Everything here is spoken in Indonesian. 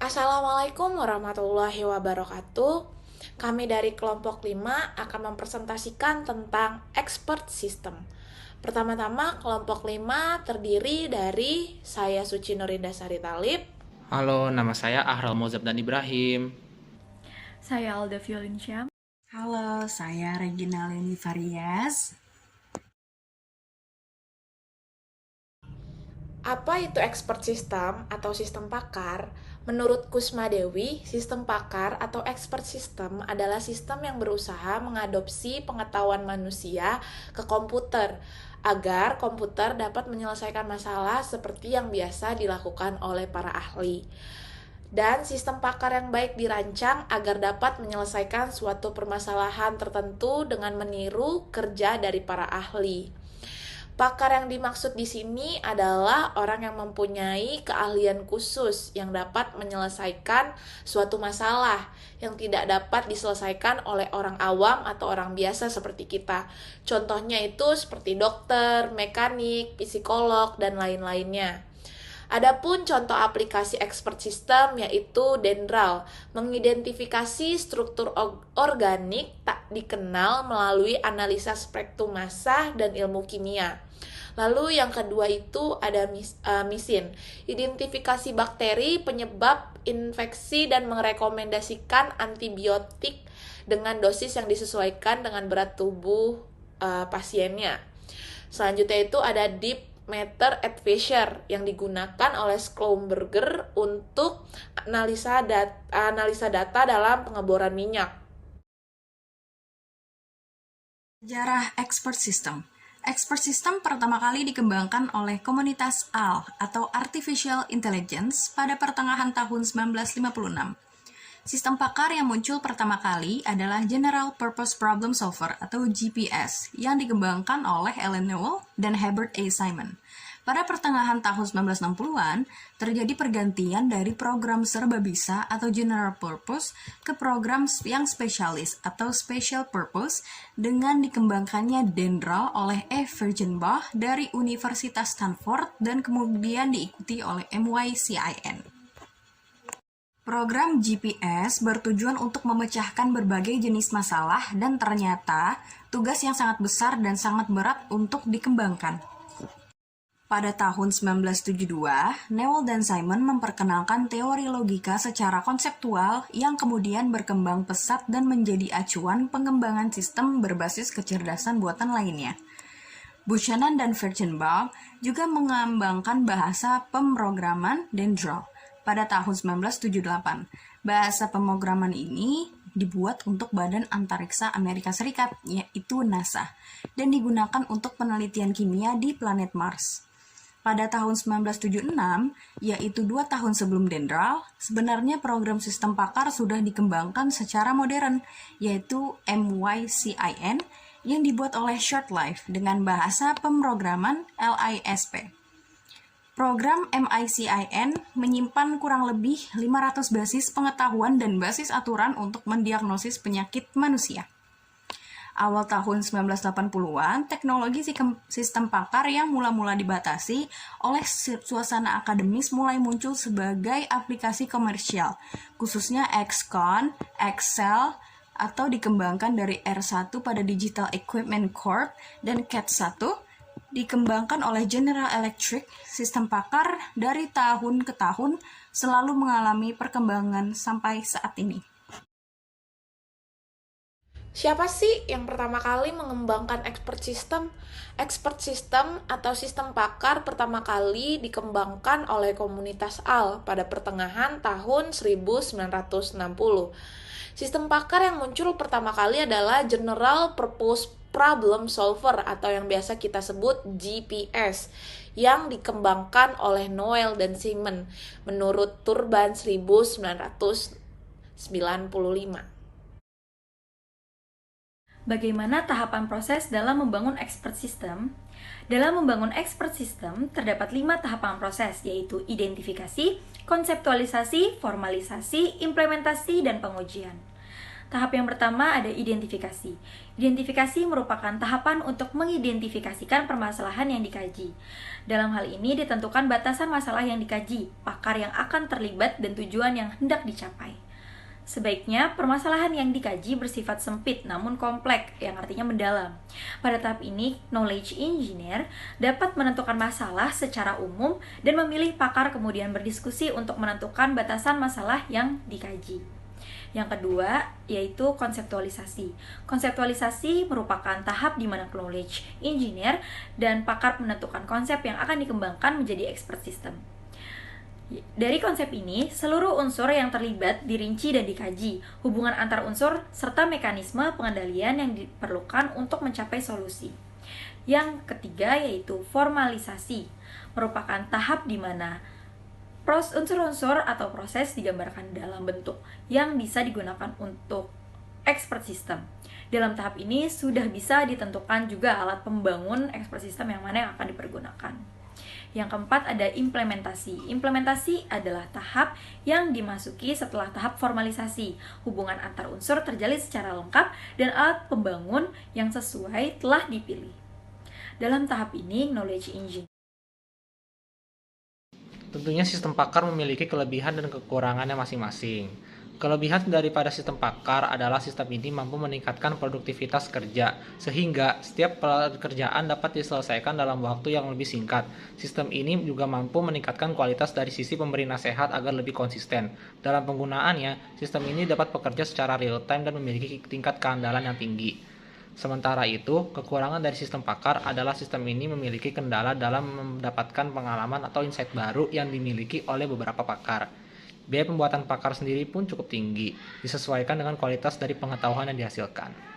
Assalamualaikum warahmatullahi wabarakatuh. Kami dari kelompok 5 akan mempresentasikan tentang expert system. Pertama-tama, kelompok 5 terdiri dari saya Suci Nurinda Sari Talib. Halo, nama saya Ahral Mozab dan Ibrahim. Saya Alda Violinsyam. Halo, saya Regina Leni Farias. Apa itu expert system atau sistem pakar? Menurut Kusma Dewi, sistem pakar atau expert system adalah sistem yang berusaha mengadopsi pengetahuan manusia ke komputer agar komputer dapat menyelesaikan masalah seperti yang biasa dilakukan oleh para ahli. Dan sistem pakar yang baik dirancang agar dapat menyelesaikan suatu permasalahan tertentu dengan meniru kerja dari para ahli. Pakar yang dimaksud di sini adalah orang yang mempunyai keahlian khusus yang dapat menyelesaikan suatu masalah yang tidak dapat diselesaikan oleh orang awam atau orang biasa seperti kita. Contohnya itu seperti dokter, mekanik, psikolog, dan lain-lainnya. Adapun contoh aplikasi expert system yaitu Dendral, mengidentifikasi struktur organik tak dikenal melalui analisa spektrum massa dan ilmu kimia. Lalu yang kedua itu ada misin, identifikasi bakteri penyebab infeksi dan merekomendasikan antibiotik dengan dosis yang disesuaikan dengan berat tubuh pasiennya. Selanjutnya itu ada deep Matter Advisor yang digunakan oleh Schlumberger untuk analisa data dalam pengeboran minyak. Sejarah Expert System. Expert System pertama kali dikembangkan oleh komunitas AL atau Artificial Intelligence pada pertengahan tahun 1956. Sistem pakar yang muncul pertama kali adalah General Purpose Problem Solver atau GPS yang dikembangkan oleh Alan Newell dan Herbert A. Simon. Pada pertengahan tahun 1960-an, terjadi pergantian dari program serba bisa atau General Purpose ke program yang spesialis atau Special Purpose dengan dikembangkannya Dendral oleh E. Furstenbach dari Universitas Stanford dan kemudian diikuti oleh MYCIN. Program GPS bertujuan untuk memecahkan berbagai jenis masalah dan ternyata tugas yang sangat besar dan sangat berat untuk dikembangkan. Pada tahun 1972, Newell dan Simon memperkenalkan teori logika secara konseptual yang kemudian berkembang pesat dan menjadi acuan pengembangan sistem berbasis kecerdasan buatan lainnya. Buchanan dan Furstenbach juga mengembangkan bahasa pemrograman Dendral pada tahun 1978. Bahasa pemrograman ini dibuat untuk Badan Antariksa Amerika Serikat, yaitu NASA, dan digunakan untuk penelitian kimia di planet Mars. Pada tahun 1976, yaitu 2 tahun sebelum Dendral, sebenarnya program sistem pakar sudah dikembangkan secara modern, yaitu MYCIN, yang dibuat oleh ShortLife dengan bahasa pemrograman LISP. Program MICIN menyimpan kurang lebih 500 basis pengetahuan dan basis aturan untuk mendiagnosis penyakit manusia. Awal tahun 1980-an, teknologi sistem pakar yang mula-mula dibatasi oleh suasana akademis mulai muncul sebagai aplikasi komersial, khususnya XCON, Excel, atau dikembangkan dari R1 pada Digital Equipment Corp dan CAT1, dikembangkan oleh General Electric. Sistem pakar dari tahun ke tahun selalu mengalami perkembangan sampai saat ini. Siapa sih yang pertama kali mengembangkan expert system? Expert system atau sistem pakar pertama kali dikembangkan oleh komunitas AL pada pertengahan tahun 1960. Sistem pakar yang muncul pertama kali adalah General Purpose Problem Solver atau yang biasa kita sebut GPS yang dikembangkan oleh Newell dan Simon menurut Turban 1995. Bagaimana tahapan proses dalam membangun expert system? Dalam membangun expert system, terdapat 5 tahapan proses, yaitu identifikasi, konseptualisasi, formalisasi, implementasi, dan pengujian. Tahap yang pertama ada identifikasi. Identifikasi merupakan tahapan untuk mengidentifikasikan permasalahan yang dikaji. Dalam hal ini ditentukan batasan masalah yang dikaji, pakar yang akan terlibat, dan tujuan yang hendak dicapai. Sebaiknya, permasalahan yang dikaji bersifat sempit namun kompleks, yang artinya mendalam. Pada tahap ini, knowledge engineer dapat menentukan masalah secara umum dan memilih pakar kemudian berdiskusi untuk menentukan batasan masalah yang dikaji. Yang kedua, yaitu konseptualisasi. Konseptualisasi merupakan tahap di mana knowledge engineer dan pakar menentukan konsep yang akan dikembangkan menjadi expert system. Dari konsep ini, seluruh unsur yang terlibat dirinci dan dikaji, hubungan antar unsur, serta mekanisme pengendalian yang diperlukan untuk mencapai solusi. Yang ketiga yaitu formalisasi, merupakan tahap di mana unsur-unsur atau proses digambarkan dalam bentuk yang bisa digunakan untuk expert system. Dalam tahap ini sudah bisa ditentukan juga alat pembangun expert system yang mana yang akan dipergunakan. Yang keempat ada implementasi. Implementasi adalah tahap yang dimasuki setelah tahap formalisasi. Hubungan antar unsur terjalin secara lengkap dan alat pembangun yang sesuai telah dipilih. Dalam tahap ini, knowledge engine. Tentunya sistem pakar memiliki kelebihan dan kekurangannya masing-masing. Kelebihan daripada sistem pakar adalah sistem ini mampu meningkatkan produktivitas kerja, sehingga setiap pekerjaan dapat diselesaikan dalam waktu yang lebih singkat. Sistem ini juga mampu meningkatkan kualitas dari sisi pemberi nasihat agar lebih konsisten. Dalam penggunaannya, sistem ini dapat bekerja secara real-time dan memiliki tingkat keandalan yang tinggi. Sementara itu, kekurangan dari sistem pakar adalah sistem ini memiliki kendala dalam mendapatkan pengalaman atau insight baru yang dimiliki oleh beberapa pakar. Biaya pembuatan pakar sendiri pun cukup tinggi, disesuaikan dengan kualitas dari pengetahuan yang dihasilkan.